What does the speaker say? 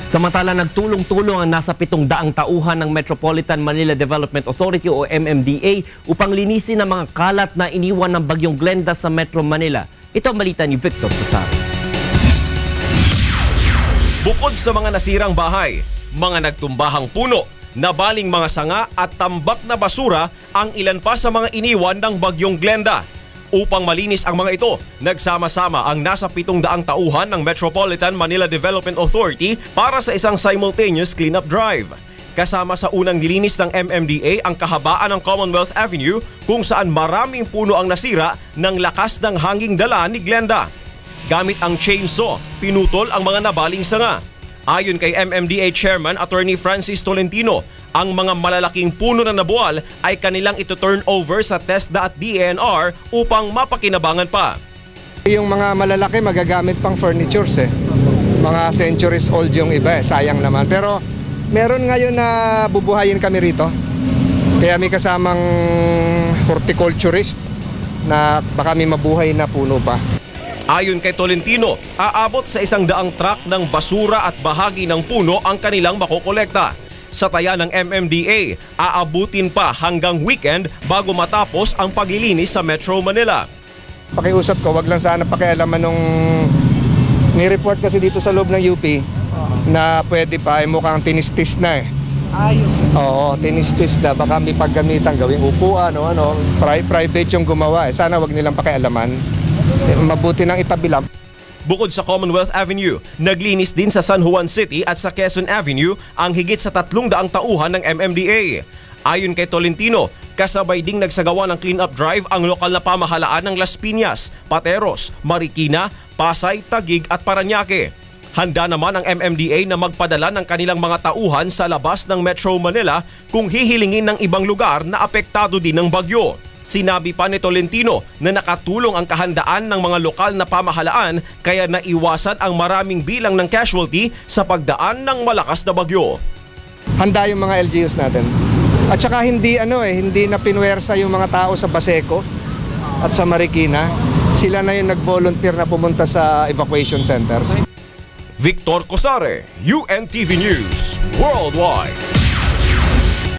Samantala, nagtulong-tulong ang nasa 700 tauhan ng Metropolitan Manila Development Authority o MMDA upang linisin ang mga kalat na iniwan ng Bagyong Glenda sa Metro Manila. Ito ang balita ni Victor Cusaro. Bukod sa mga nasirang bahay, mga nagtumbahang puno, nabaling mga sanga at tambak na basura ang ilan pa sa mga iniwan ng Bagyong Glenda. Upang malinis ang mga ito, nagsama-sama ang nasa 700 tauhan ng Metropolitan Manila Development Authority para sa isang simultaneous cleanup drive. Kasama sa unang nilinis ng MMDA ang kahabaan ng Commonwealth Avenue kung saan maraming puno ang nasira ng lakas ng hanging dala ni Glenda. Gamit ang chainsaw, pinutol ang mga nabaling sanga. Ayon kay MMDA Chairman Attorney Francis Tolentino, ang mga malalaking puno na nabuwal ay kanilang ito-turn over sa TESDA at DENR upang mapakinabangan pa. Yung mga malalaki magagamit pang furnitures Mga centuries old yung iba sayang naman. Pero meron ngayon na bubuhayin kami rito. Kaya may kasamang horticulturist na baka may mabuhay na puno pa. Ayon kay Tolentino, aabot sa 100 truck ng basura at bahagi ng puno ang kanilang makokolekta. Sa taya ng MMDA, aabutin pa hanggang weekend bago matapos ang paglilinis sa Metro Manila. Pakiusap ko, wag lang sana pakialaman nung may report kasi dito sa loob ng UP na pwede pa, mukhang tinistis na Oo, tinistis na. Baka may paggamitan, gawing upuan o private yung gumawa. Sana wag nilang pakialaman. Mabuti nang itabi lang. Bukod sa Commonwealth Avenue, naglinis din sa San Juan City at sa Quezon Avenue ang higit sa 300 tauhan ng MMDA. Ayon kay Tolentino, kasabay ding nagsagawa ng clean-up drive ang lokal na pamahalaan ng Las Piñas, Pateros, Marikina, Pasay, Taguig at Parañaque. Handa naman ang MMDA na magpadala ng kanilang mga tauhan sa labas ng Metro Manila kung hihilingin ng ibang lugar na apektado din ng bagyo. Sinabi pa ni Tolentino na nakatulong ang kahandaan ng mga lokal na pamahalaan kaya naiwasan ang maraming bilang ng casualty sa pagdaan ng malakas na bagyo. Handa yung mga LGUs natin. At saka hindi na pinuwersa yung mga tao sa Baseco at sa Marikina. Sila na yung nag-volunteer na pumunta sa evacuation centers. Victor Cusaro, UNTV News Worldwide.